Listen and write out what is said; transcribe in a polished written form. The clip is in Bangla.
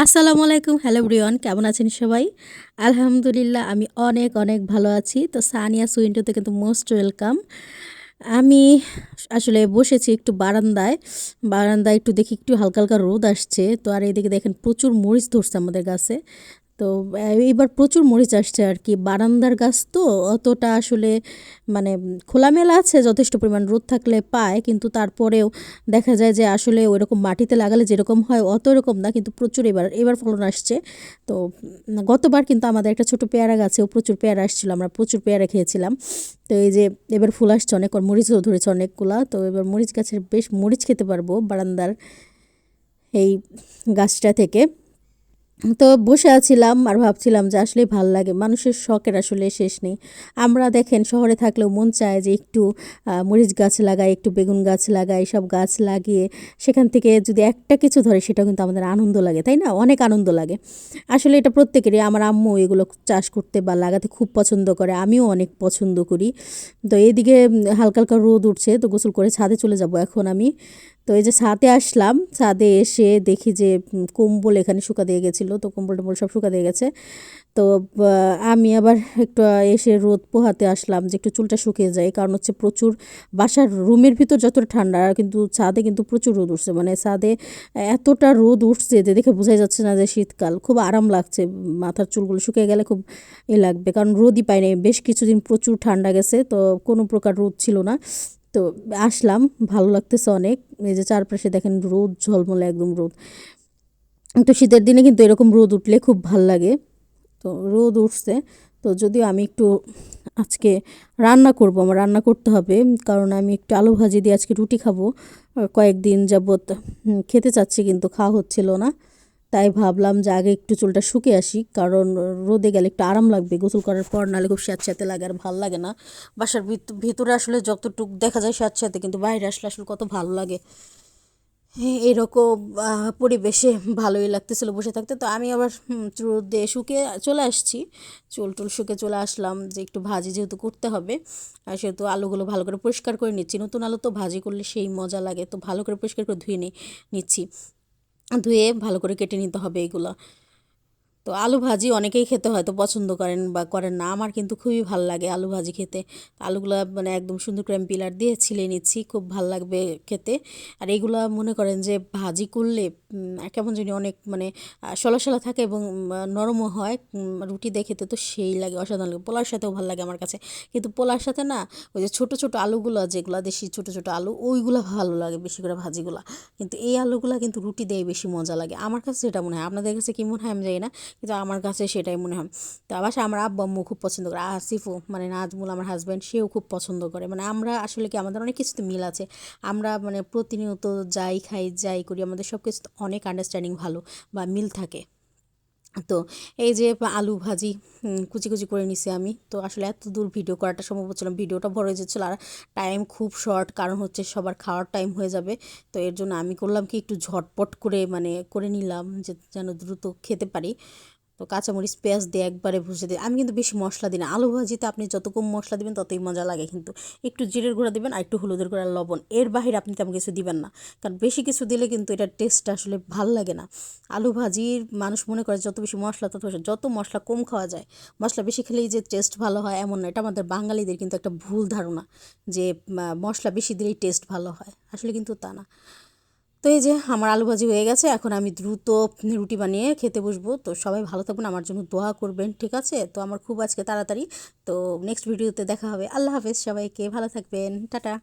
আসসালামু আলাইকুম। হ্যালো এভরিওয়ান, কেমন আছেন সবাই? আলহামদুলিল্লাহ আমি অনেক, অনেক ভালো আছি। তো সানিয়া সুইন্টোতে কিন্তু মোস্ট ওয়েলকাম। আমি আসলে বসেছি একটু বারান্দায়। বারান্দায় একটু দেখি একটু হালকা, হালকা রোদ আসছে। তো আর এদিকে দেখেন প্রচুর মরিচ ধরছে আমাদের গাছে। তো এইবার প্রচুর মরিচ আসছে আরকি। বারান্দার গাছ তো অতটা আসলে মানে খোলামেলা আছে, যথেষ্ট পরিমাণ রোদ থাকলে পায়। কিন্তু তারপরেও দেখা যায় যে আসলে ওইরকম মাটিতে লাগালে যেরকম হয় অত এরকম না, কিন্তু প্রচুর এবার ফলন আসছে। তো গতবার কিন্তু আমাদের একটা ছোট পেয়ারা গাছেও প্রচুর পেয়ারা আসছিল, আমরা প্রচুর পেয়ারা খেয়েছিলাম। তো এই যে এবার ফুল আসছে অনেক, আর মরিচও ধরেছে অনেকগুলা। তো এবার মরিচ গাছের বেশ মরিচ খেতে পারবো বারান্দার এই গাছটা থেকে। তো বসে আছিলাম আর ভাবছিলাম যে আসলেই ভাল লাগে, মানুষের শখের আসলে শেষ নেই। আমরা দেখেন শহরে থাকলেও মন চায় যে একটু মরিচ গাছ লাগাই, একটু বেগুন গাছ লাগাই, সব গাছ লাগিয়ে সেখান থেকে যদি একটা কিছু ধরে সেটাও কিন্তু আমাদের আনন্দ লাগে, তাই না? অনেক আনন্দ লাগে। আসলে এটা প্রত্যেকেরই। আমার আম্মু এগুলো চাষ করতে বা লাগাতে খুব পছন্দ করে, আমিও অনেক পছন্দ করি। তো এইদিকে হালকা হালকা রোদ উঠছে, তো গোসল করে ছাদে চলে যাব এখন আমি। তো এই যে ছাদে আসলাম, ছাদে এসে দেখি যে কম্বল এখানে শুকা দিয়ে গেছিলো, তো কম্বল টম্বল সব শুকা দিয়ে গেছে। তো আমি আবার একটু এসে রোদ পোহাতে আসলাম যে একটু চুলটা শুকিয়ে যায়, কারণ হচ্ছে প্রচুর বাসার রুমের ভিতর যতটা ঠান্ডা, কিন্তু ছাদে কিন্তু প্রচুর রোদ উঠছে, মানে ছাদে এতটা রোদ উঠছে যে দেখে বোঝাই যাচ্ছে না যে শীতকাল। খুব আরাম লাগছে, মাথার চুলগুলো শুকিয়ে গেলে খুব লাগবে, কারণ রোদই পাই নাই বেশ কিছুদিন, প্রচুর ঠান্ডা গেছে, তো কোনো প্রকার রোদ ছিল না। তো আসলাম, ভালো লাগতেছে অনেক। এই যে চারপাশে দেখেন রোদ ঝলমলে একদম রোদ। তো শীতের দিনে কিন্তু এরকম রোদ উঠলে খুব ভাল লাগে। তো রোদ উঠছে। তো যদিও আমি একটু আজকে রান্না করব, আমার রান্না করতে হবে, কারণ আমি একটু আলু ভাজি দিয়ে আজকে রুটি খাবো। কয়েকদিন যাবত খেতে চাচ্ছি কিন্তু খাওয়া হচ্ছিল না। তাই ভাবলাম যে আগে একটু চুলটা শুকিয়ে আসি, কারণ রোদে গেলে একটু আরাম লাগবে গোসল করার পর, নাহলে খুব স্যাঁতস্যাঁতে লাগে আর ভাল লাগে না। বাসার ভিতরে আসলে যতটুক দেখা যায় স্যাঁতস্যাঁতে, কিন্তু বাইরে আসলে আসলে কত ভালো লাগে। এরকম পরিবেশে ভালোই লাগতেছিল বসে থাকতে। তো আমি আবার রোদে শুকিয়ে চলে আসছি, চুল টুল শুকে চলে আসলাম যে একটু ভাজি যেহেতু করতে হবে, আর সেহেতু আলুগুলো ভালো করে পরিষ্কার করে নিচ্ছি। নতুন আলু তো ভাজি করলে সেই মজা লাগে, তো ভালো করে পরিষ্কার করে ধুয়ে নিচ্ছি। ধুয়ে ভালো করে কেটে নিতে হবে এগুলো। তো আলু ভাজি অনেকেই খেতে হয়তো পছন্দ করেন বা করেন না, আমার কিন্তু খুবই ভালো লাগে আলু ভাজি খেতে। আলুগুলা মানে একদম সুন্দর করে আমি পিলার দিয়ে ছিলে নিচ্ছি, খুব ভাল লাগবে খেতে। আর এইগুলা মনে করেন যে ভাজি করলে কেমন জানি অনেক মানে শলা শলা থাকে এবং নরমও হয়। রুটি দিয়ে খেতে তো সেই লাগে, অসাধারণ লাগে। পোলার সাথেও ভালো লাগে আমার কাছে। কিন্তু পোলার সাথে না, ওই যে ছোটো ছোটো আলুগুলো যেগুলো দেশি ছোটো ছোটো আলু, ওইগুলো ভালো লাগে বেশি করে ভাজিগুলা। কিন্তু এই আলুগুলা কিন্তু রুটি দিয়ে বেশি মজা লাগে, আমার কাছে যেটা মনে হয়। আপনাদের কাছে কি মনে হয় আমি জানি না, কিন্তু আমার কাছে সেটাই মনে হয়। তো বাসায় আমার আব্বু আম্মু খুব পছন্দ করে, আসিফও মানে নাজমুল আমার হাজব্যান্ড, সেও খুব পছন্দ করে। মানে আমরা আসলে কি আমাদের অনেক কিছুতে মিল আছে। আমরা মানে প্রতিনিয়ত যাই খাই যাই করি, আমাদের সব কিছুতে অনেক আন্ডারস্ট্যান্ডিং ভালো বা মিল থাকে। তো এই যে আলু ভাজি কুচি কুচি করে নিছি আমি। তো আসলে এত দূর ভিডিও করাটা সম্ভব হচ্ছিল না, ভিডিওটা বড় হয়ে যাচ্ছিলো, আর টাইম খুব শর্ট, কারণ হচ্ছে সবার খাওয়ার টাইম হয়ে যাবে। তো এর জন্য আমি করলাম কি, একটু ঝটপট করে মানে করে নিলাম যে যেন দ্রুত খেতে পারি। তো কাঁচামরিচ পেঁয়াজ দিয়ে একবারে ভুজে দিই। আমি কিন্তু বেশি মশলা দিই না আলু ভাজিতে, আপনি যত কম মশলা দিবেন ততই মজা লাগে। কিন্তু একটু জিরের গুঁড়া দিবেন আর একটু হলুদের গুঁড়া, লবণ, এর বাহিরে আপনি তেমন কিছু দিবেন না। কারণ বেশি কিছু দিলে কিন্তু এটার টেস্টটা আসলে ভাল লাগে না। আলু ভাজির মানুষ মনে করে যত বেশি মশলা তত বেশি, যত মশলা কম খাওয়া যায়। মশলা বেশি খেলেই যে টেস্ট ভালো হয় এমন না, এটা আমাদের বাঙালিদের কিন্তু একটা ভুল ধারণা যে মশলা বেশি দিলেই টেস্ট ভালো হয়, আসলে কিন্তু তা না। তো এই যে আমার আলু ভাজি হয়ে গেছে, এখন আমি দ্রুত রুটি বানিয়ে খেতে বসবো। তো সবাই ভালো থাকবেন, আমার জন্য দোয়া করবেন, ঠিক আছে? তো আমার খুব আজকে তাড়াতাড়ি। তো নেক্সট ভিডিওতে দেখা হবে। আল্লাহ হাফেজ, সবাইকে ভালো থাকবেন, টাটা।